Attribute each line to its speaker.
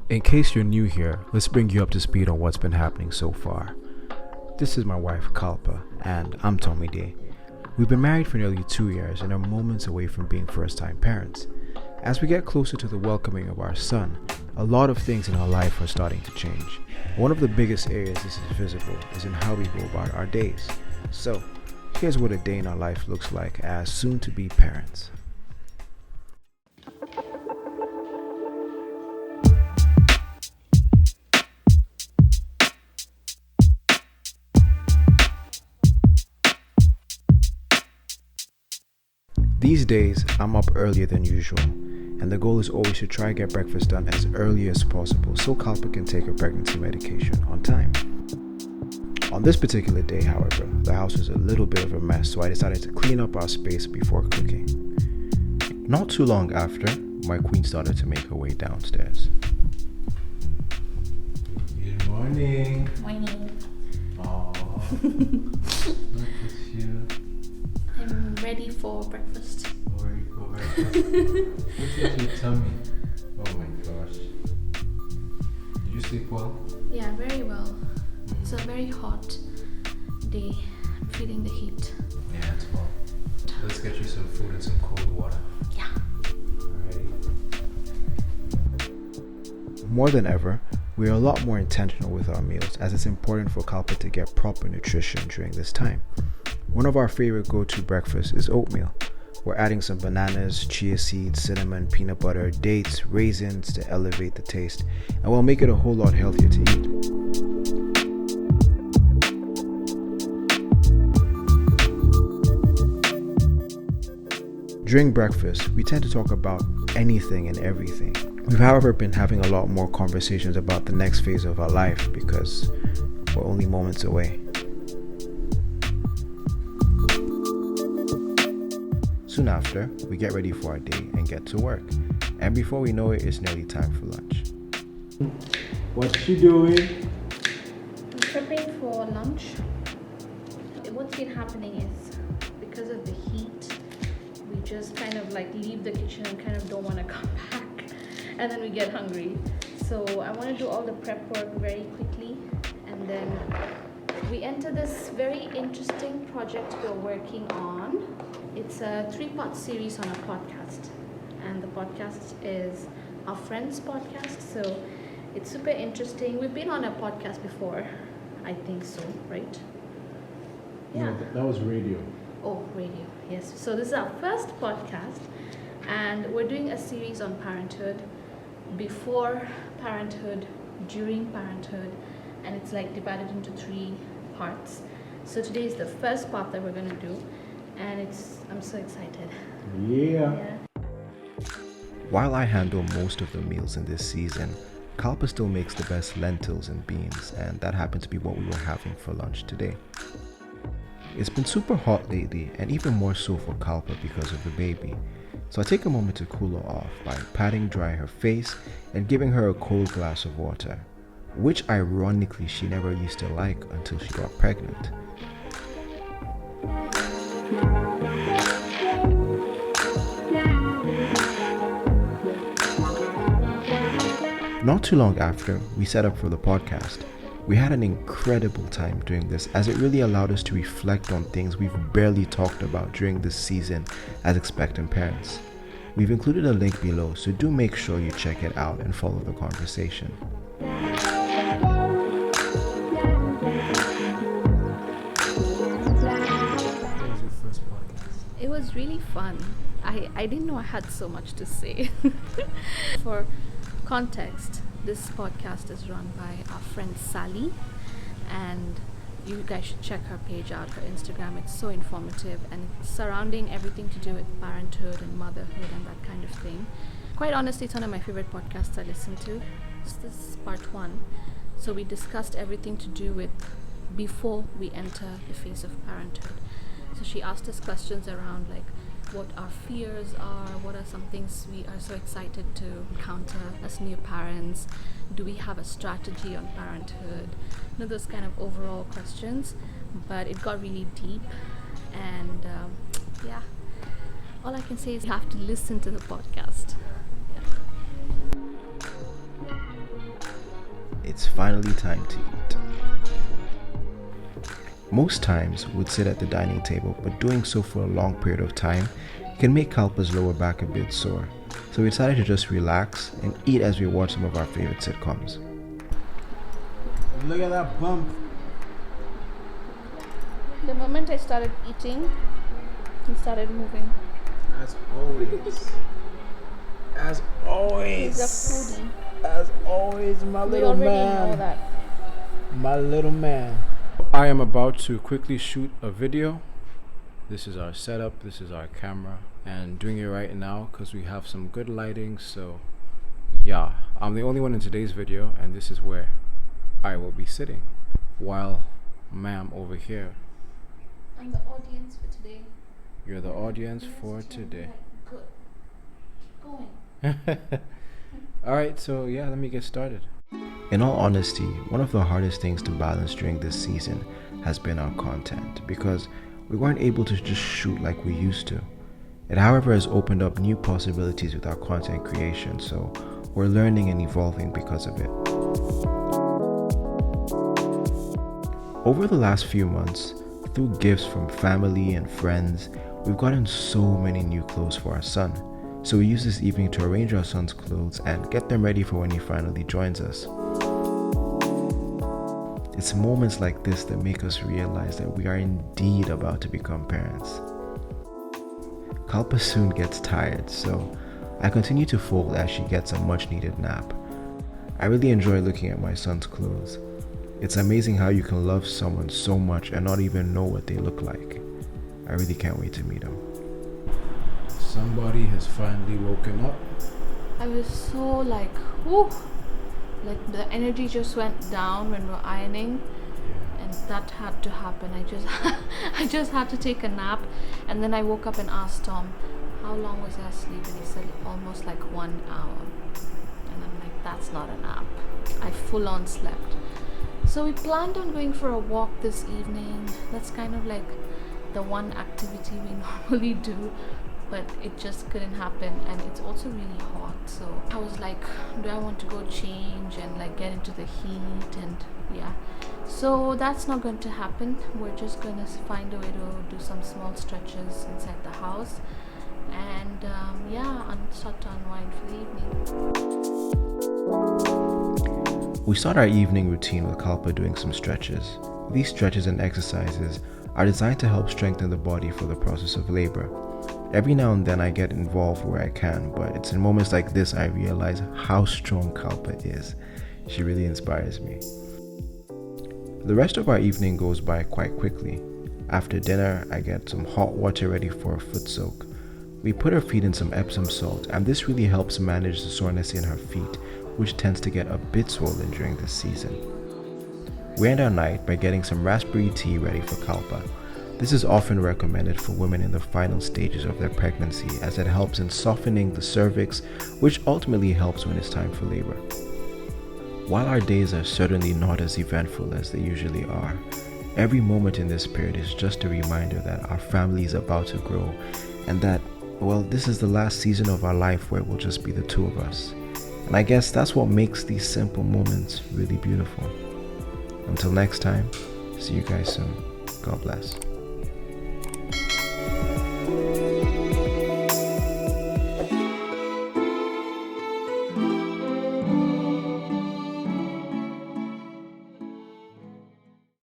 Speaker 1: In case you're new here, let's bring you up to speed on what's been happening so far. This is my wife, Kalpa, and I'm Tommy Day. We've been married for nearly 2 years and are moments away from being first-time parents. As we get closer to the welcoming of our son, a lot of things in our life are starting to change. One of the biggest areas this is visible is in how we go about our days. So, here's what a day in our life looks like as soon-to-be parents. These days, I'm up earlier than usual, and the goal is always to try and get breakfast done as early as possible so Kalpa can take her pregnancy medication on time. On this particular day, however, the house was a little bit of a mess, so I decided to clean up our space before cooking. Not too long after, my queen started to make her way downstairs. Good morning.
Speaker 2: Morning.
Speaker 1: Aww. Look at you.
Speaker 2: I'm ready for breakfast.
Speaker 1: Ready for breakfast? Look at your tummy. Oh my gosh. Did you sleep well?
Speaker 2: Yeah, very well. It's a very hot day. I'm feeling the heat.
Speaker 1: Yeah, it's hot. Let's get you some food and some cold water.
Speaker 2: Yeah.
Speaker 1: Alrighty. More than ever, we are a lot more intentional with our meals as it's important for Kalpa to get proper nutrition during this time. One of our favorite go-to breakfasts is oatmeal. We're adding some bananas, chia seeds, cinnamon, peanut butter, dates, raisins to elevate the taste, and we'll make it a whole lot healthier to eat. During breakfast, we tend to talk about anything and everything. We've, however, been having a lot more conversations about the next phase of our life because we're only moments away. Soon after, we get ready for our day and get to work. And before we know it, it's nearly time for lunch. What's she doing?
Speaker 2: I'm preparing for lunch. What's been happening is because of the heat, we just kind of like leave the kitchen and kind of don't want to come back. And then we get hungry. So I want to do all the prep work very quickly. And then we enter this very interesting project we're working on. It's a 3-part series on a podcast, and the podcast is our friend's podcast, so it's super interesting. We've been on a podcast before, I think so, right? Yeah.
Speaker 1: No, that was radio.
Speaker 2: Oh, radio, yes. So this is our first podcast, and we're doing a series on parenthood, before parenthood, during parenthood, and it's like divided into 3 parts. So today is the first part that we're going to do. And I'm so excited.
Speaker 1: Yeah. While I handle most of the meals in this season, Kalpa still makes the best lentils and beans, and that happened to be what we were having for lunch today. It's been super hot lately, and even more so for Kalpa because of the baby. So I take a moment to cool her off by patting dry her face and giving her a cold glass of water, which ironically she never used to like until she got pregnant. Not too long after we set up for the podcast, we had an incredible time doing this as it really allowed us to reflect on things we've barely talked about during this season as expectant parents. We've included a link below, so do make sure you check it out and follow the conversation.
Speaker 2: It was really fun. I didn't know I had so much to say. For context, this podcast is run by our friend Sally, and you guys should check her page out, her Instagram. It's so informative, and it's surrounding everything to do with parenthood and motherhood and that kind of thing. Quite honestly, it's one of my favorite podcasts I listen to. This is part 1. So we discussed everything to do with before we enter the phase of parenthood. So she asked us questions around like what our fears are, what are some things we are so excited to encounter as new parents, do we have a strategy on parenthood, those kind of overall questions. But it got really deep, and yeah, all I can say is you have to listen to the podcast. Yeah.
Speaker 1: It's finally time to eat. Most times we'd sit at the dining table, but doing so for a long period of time can make Kalpa's lower back a bit sore. So we decided to just relax and eat as we watch some of our favorite sitcoms.
Speaker 3: Look at that bump.
Speaker 2: The moment I started eating, he started moving.
Speaker 3: As always. As always.
Speaker 2: He's a foodie.
Speaker 3: As always, my
Speaker 2: We
Speaker 3: little
Speaker 2: already
Speaker 3: man.
Speaker 2: know that.
Speaker 3: My little man. I am about to quickly shoot a video. This is our setup, this is our camera, and doing it right now because we have some good lighting. So yeah, I'm the only one in today's video, and this is where I will be sitting while ma'am over here.
Speaker 2: I'm the audience for today.
Speaker 3: You're the audience for today.
Speaker 2: Good. Going.
Speaker 3: Alright, so yeah, let me get started.
Speaker 1: In all honesty, one of the hardest things to balance during this season has been our content because we weren't able to just shoot like we used to. It, however, has opened up new possibilities with our content creation, so we're learning and evolving because of it. Over the last few months, through gifts from family and friends, we've gotten so many new clothes for our son. So we use this evening to arrange our son's clothes and get them ready for when he finally joins us. It's moments like this that make us realize that we are indeed about to become parents. Kalpa soon gets tired, so I continue to fold as she gets a much needed nap. I really enjoy looking at my son's clothes. It's amazing how you can love someone so much and not even know what they look like. I really can't wait to meet him.
Speaker 3: Somebody has finally woken up.
Speaker 2: I was so like, whoo, like the energy just went down when we were ironing, and that had to happen. I just had to take a nap, and then I woke up and asked Tom, how long was I asleep? And he said almost like 1 hour. And I'm like, that's not a nap. I full on slept. So we planned on going for a walk this evening. That's kind of like the one activity we normally do, but it just couldn't happen, and it's also really hot. So I was like, do I want to go change and like get into the heat? And yeah, so that's not going to happen. We're just going to find a way to do some small stretches inside the house, and start to unwind for the evening.
Speaker 1: We start our evening routine with Kalpa doing some stretches. These stretches and exercises are designed to help strengthen the body for the process of labor. Every now and then I get involved where I can, but it's in moments like this I realize how strong Kalpa is. She really inspires me. The rest of our evening goes by quite quickly. After dinner, I get some hot water ready for a foot soak. We put her feet in some Epsom salt, and this really helps manage the soreness in her feet, which tends to get a bit swollen during this season. We end our night by getting some raspberry tea ready for Kalpa. This is often recommended for women in the final stages of their pregnancy, as it helps in softening the cervix, which ultimately helps when it's time for labor. While our days are certainly not as eventful as they usually are, every moment in this period is just a reminder that our family is about to grow, and that, well, this is the last season of our life where it will just be the two of us. And I guess that's what makes these simple moments really beautiful. Until next time, see you guys soon. God bless.